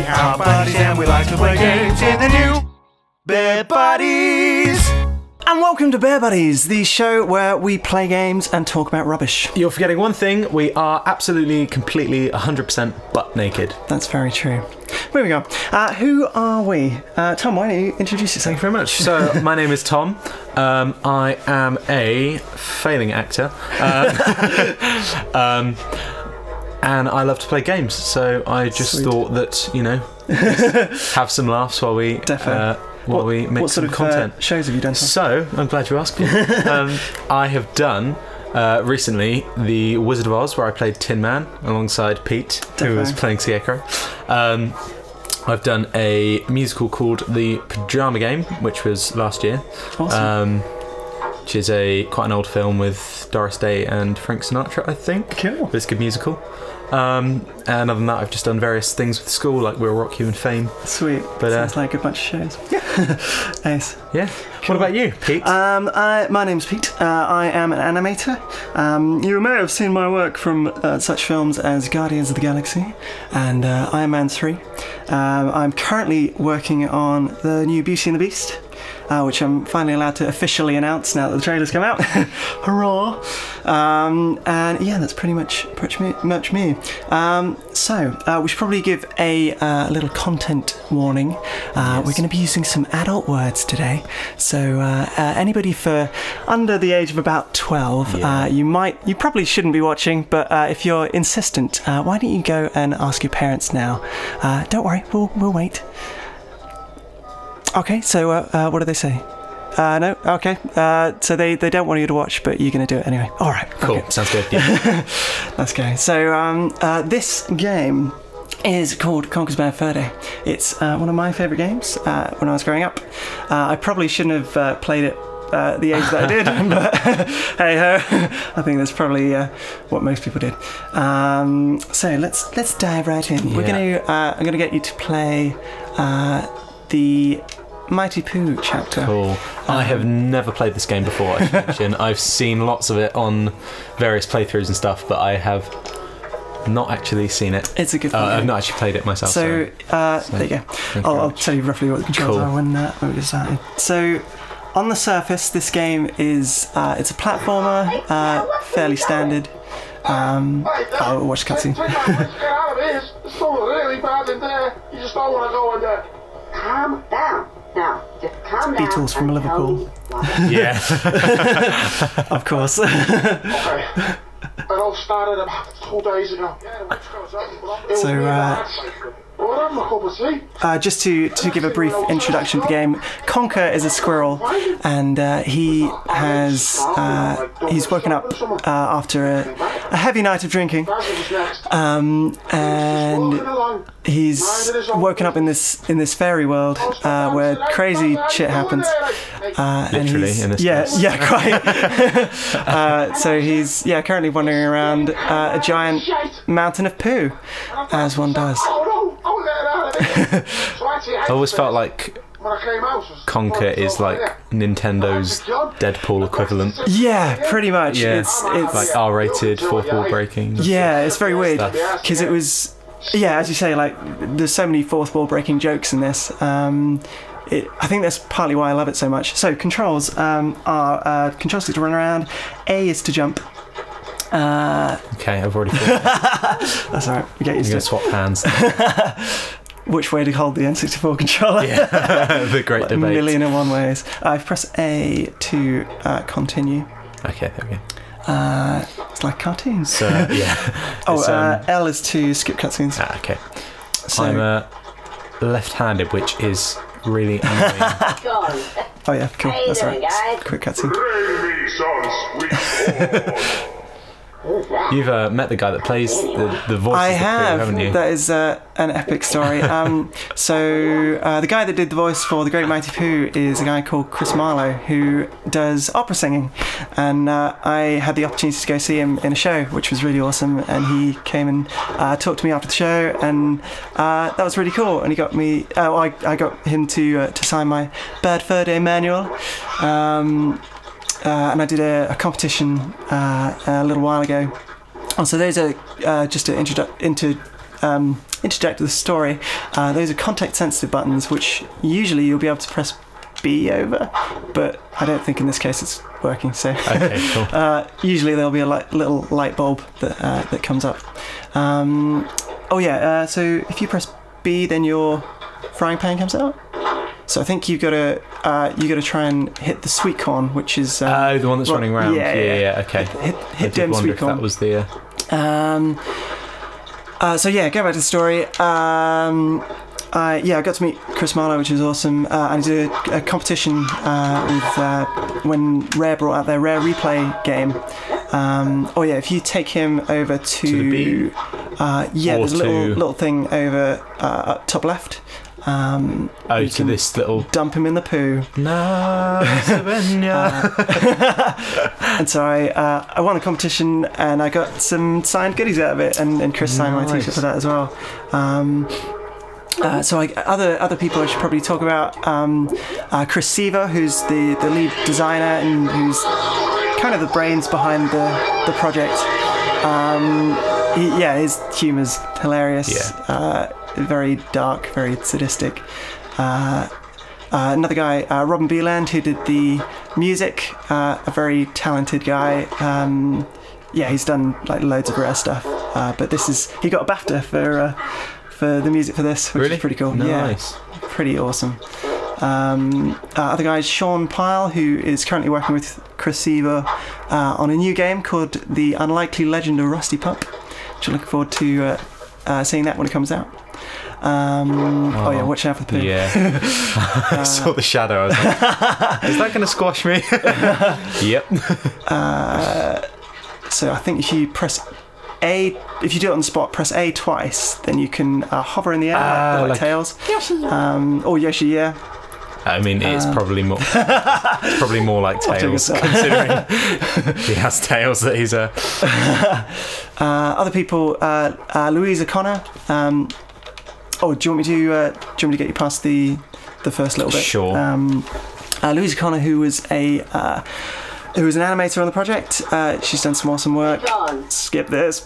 our buddies and we like to play games in the new Bear Buddies. And welcome to Bear Buddies, the show where we play games and talk about rubbish. You're forgetting one thing, we are absolutely, completely, 100% butt naked. That's very true. Moving on. Who are we? Tom, why don't you introduce yourself? Thank you very much. So, my name is Tom. I am a failing actor. And I love to play games, so I just thought that, you know, have some laughs while we... While we make some content. What shows have you done? So, I'm glad you asked me. I have done, recently, The Wizard of Oz, where I played Tin Man alongside Pete, who was playing Scarecrow. I've done a musical called The Pyjama Game, which was last year. Awesome. Which is quite an old film with Doris Day and Frank Sinatra, I think. Cool. But it's a good musical. And other than that, I've just done various things with school, like We'll Rock You and Fame. Sweet. But sounds like a bunch of shows. Yeah. Nice. Yeah. Cool. What about you, Pete? My name's Pete. I am an animator. You may have seen my work from such films as Guardians of the Galaxy and Iron Man 3. I'm currently working on the new Beauty and the Beast, which I'm finally allowed to officially announce now that the trailer's come out. Hurrah! And yeah, that's pretty much me. So we should probably give a little content warning. Yes. We're going to be using some adult words today. So anybody for under the age of about 12, you probably shouldn't be watching. But if you're insistent, why don't you go and ask your parents now? Don't worry, we'll wait. Okay, so what do they say? No? Okay. So they don't want you to watch, but you're going to do it anyway. All right. Cool. Okay. Sounds good. Yeah. Let's go. So this game is called Conker Bad Fur. It's one of my favourite games when I was growing up. I probably shouldn't have played it the age that I did, but hey ho, I think that's probably what most people did. So let's dive right in. Yeah. I'm gonna get you to play the Mighty Pooh chapter. Cool. I have never played this game before, I should mention. I've seen lots of it on various playthroughs and stuff, but I have not actually seen it. It's a good thing. I've not actually played it myself. So there you go. I'll tell you roughly what the controls are when we get started. So on the surface, this game is it's a platformer, fairly standard. I'll watch the cutscene. It's really bad in there. You just don't want to go in there. Calm down. Now, just calm down. Beatles from Liverpool. Yeah. Of course. Okay. It all started about 2 days ago. So, just to give a brief introduction to the game, Conker is a squirrel, and he's woken up after a heavy night of drinking, and he's woken up in this fairy world where crazy shit happens. Literally, in this place. Quite. So he's currently wandering around a giant mountain of poo, as one does. I always felt like Conker is like Nintendo's Deadpool equivalent. Yeah, pretty much. Yeah. It's like R-rated, fourth wall breaking. Yeah, it's very weird because it was, as you say, like there's so many fourth wall breaking jokes in this. I think that's partly why I love it so much. So controls are control stick to run around, A is to jump. Okay, I've already thought. That's alright, we get used to it. Swap hands. Which way to hold the N64 controller? Yeah, the great debate. 1,000,001 ways. I've pressed A to continue. Okay, there we go. It's like cartoons. Yeah. L is to skip cutscenes. Okay. So, I'm left-handed, which is really annoying. Oh yeah, cool. That's right. Quick cutscene. You've met the guy that plays the voice. I have. Haven't you? That is an epic story. So the guy that did the voice for the Great Mighty Pooh is a guy called Chris Marlowe, who does opera singing, and I had the opportunity to go see him in a show, which was really awesome. And he came and talked to me after the show, and that was really cool. And he got me. I got him to sign my Bad Fur Day manual. And I did a competition a little while ago. Oh, so those are just to interject with the story, those are context-sensitive buttons, which usually you'll be able to press B over, but I don't think in this case it's working. So Okay, cool. usually there'll be a little light bulb that comes up. So if you press B, then your frying pan comes out. So I think you've got to try and hit the sweet corn, which is the one that's running around. Yeah. Okay. Hit dim sweet corn. That was the. Go back to the story. I got to meet Chris Marlowe, which was awesome. I did a competition when Rare brought out their Rare Replay game. If you take him over to the B? There's a little thing over up top left. To this little... Dump him in the poo. No, and so I won the competition, and I got some signed goodies out of it, and Chris signed my t-shirt for that as well. Other people I should probably talk about. Chris Seaver, who's the lead designer and who's kind of the brains behind the project. His humour's hilarious. Yeah. Very dark, very sadistic. Another guy, Robin Beeland, who did the music. A very talented guy. He's done like loads of Rare stuff. But he got a BAFTA for the music for this, which is pretty cool. Nice. Yeah, pretty awesome. Other guy is Sean Pyle, who is currently working with Chris Seaver on a new game called The Unlikely Legend of Rusty Pup, which I'm looking forward to seeing that when it comes out. Watch out for the poo. Yeah. I saw the shadow. I was like, is that going to squash me? Yep. So I think if you press A, if you do it on the spot, press A twice, then you can hover in the air like Tails. Yoshi. Or Yoshi, yeah. I mean, it's probably more. It's probably more like Tails, considering he has Tails that he's a. Other people, Louise O'Connor. Do you want me to get you past the first little bit? Sure. Louise O'Connor, who was an animator on the project. She's done some awesome work. Skip this.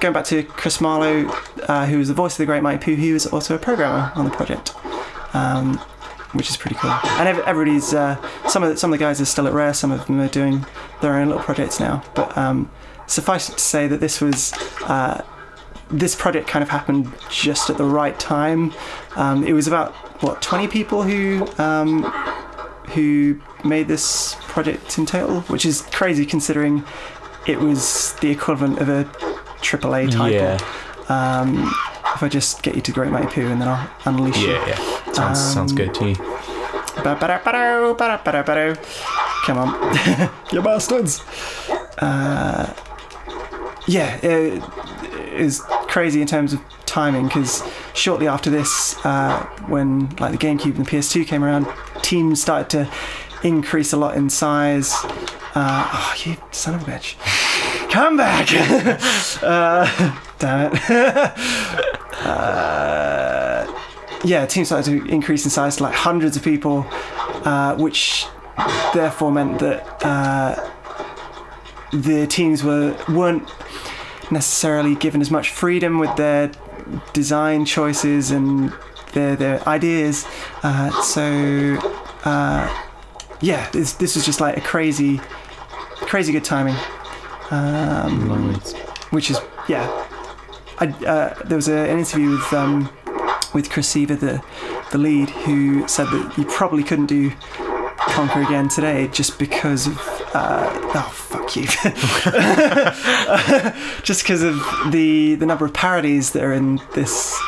Going back to Chris Marlowe, who was the voice of the Great Mighty Pooh, he was also a programmer on the project, which is pretty cool. And everybody's some of the guys are still at Rare. Some of them are doing their own little projects now. But suffice it to say that this project kind of happened just at the right time. It was about 20 people who made this project in total, which is crazy considering it was the equivalent of a AAA title. Yeah. If I just get you to Great Mighty Pooh and then I'll unleash you. Yeah. Sounds good to me. Come on. You bastards. It is crazy in terms of timing, because shortly after this, when like the GameCube and the PS2 came around, teams started to increase a lot in size. You son of a bitch. Come back! Damn it. Teams started to increase in size to like hundreds of people, which therefore meant that the teams weren't necessarily given as much freedom with their design choices and their ideas. This was just like a crazy good timing. Nice. Which is there was an interview with Chris Seaver, the lead, who said that you probably couldn't do Conker again today just because of fuck you just because of the number of parodies that are in this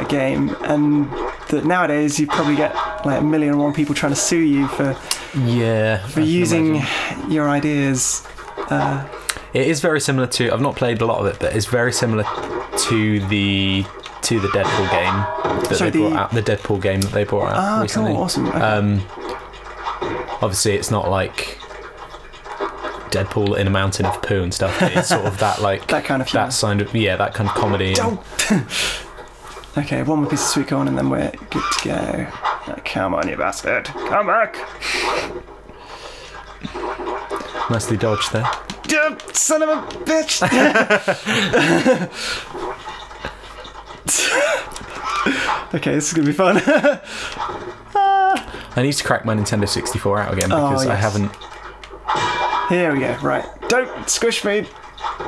game, and that nowadays you probably get like 1,000,001 people trying to sue you for using your ideas. It is very similar to, I've not played a lot of it, but it's very similar to the Deadpool game that they brought out. The Deadpool game that they brought out recently. Cool, awesome. Okay. Obviously, it's not like Deadpool in a mountain of poo and stuff. It's sort of that like that kind of humor. That kind of comedy. Okay, one more piece of sweet corn and then we're good to go. Come on, you bastard! Come back! Nicely dodged there. Son of a bitch! Okay, this is gonna be fun. I need to crack my Nintendo 64 out again because I haven't. Here we go. Right, don't squish me.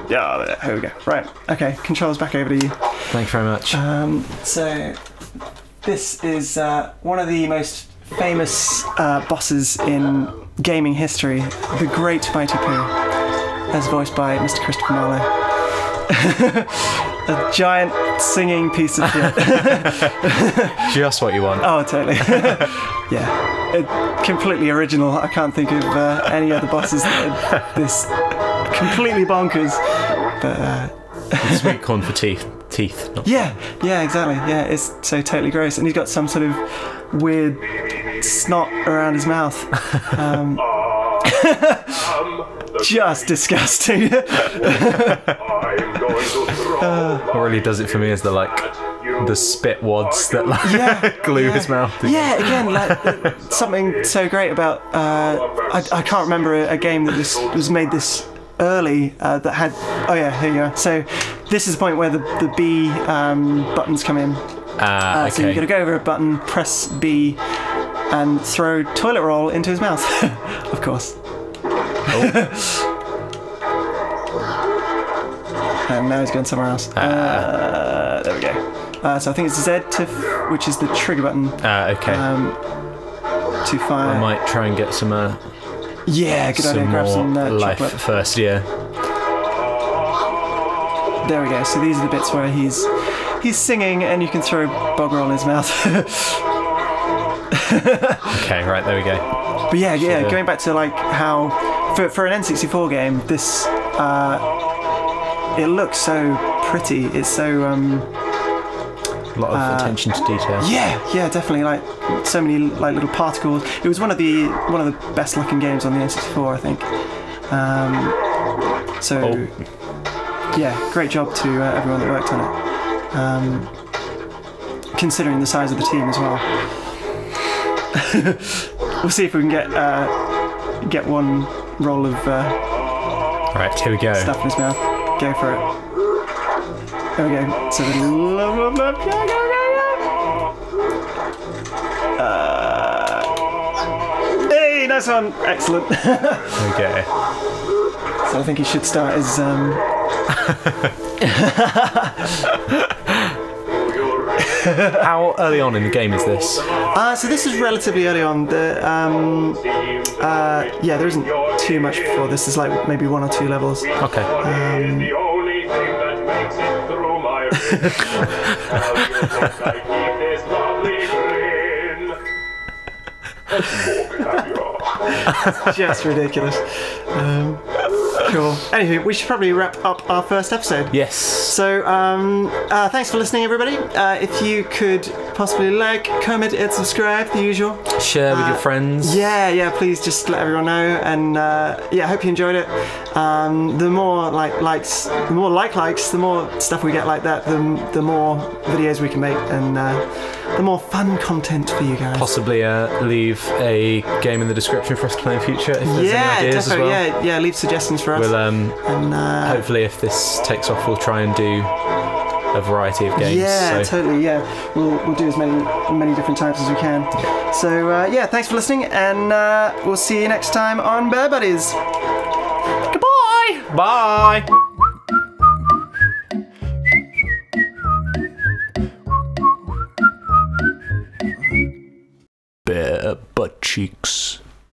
Yeah, here we go. Right, okay. Controls back over to you. Thank you very much. So this is one of the most famous bosses in gaming history, the Great Mighty Pooh, as voiced by Mr. Christopher Marlowe. A giant singing piece of shit. Just what you want. Oh, totally. Yeah, completely original. I can't think of any other bosses that are this completely bonkers. But sweet corn for teeth. Not yeah, exactly. Yeah, it's so totally gross, and he's got some sort of weird snot around his mouth. Just disgusting. What really does it for me is the spit wads that glue his mouth. Yeah, again, something so great about I can't remember a game that was made this early that had. Oh yeah, here you are. So this is the point where the B buttons come in. Okay. So you've got to go over a button, press B, and throw toilet roll into his mouth. Of course. And now he's going somewhere else. There we go. So I think it's Z which is the trigger button. Okay. To fire. I might try and get some. Yeah, good idea. Grab some life chocolate first. Yeah. There we go. So these are the bits where he's singing, and you can throw bog roll in his mouth. Okay, right, there we go. But yeah, going back to how for an N64 game, this it looks so pretty. It's so a lot of attention to detail. Yeah, definitely. So many little particles. It was one of the best looking games on the N64, I think. Yeah, great job to everyone that worked on it. Considering the size of the team as well. We'll see if we can get one roll of right, here we go. Stuff in his mouth. Go for it. There we go. So hey, nice one. Excellent. Okay. So I think he should start his How early on in the game is this? So this is relatively early on. There isn't too much before. This is maybe 1 or 2 levels. Okay. It's just ridiculous. Cool. Anyway, we should probably wrap up our first episode. Yes. So, thanks for listening, everybody. If you could possibly like, comment, and subscribe, the usual. Share with your friends. Yeah. Please just let everyone know. And I hope you enjoyed it. The more likes, the more likes, the more stuff we get like that, the more videos we can make, and the more fun content for you guys. Possibly leave a game in the description for us to play in the future if there's any ideas definitely, as well. Yeah, leave suggestions for us. We'll hopefully, if this takes off, we'll try and do a variety of games. Yeah, totally. Yeah, we'll do as many different types as we can. Yeah. So thanks for listening, and we'll see you next time on Bear Buddies. Goodbye. Bye. Bare butt cheeks.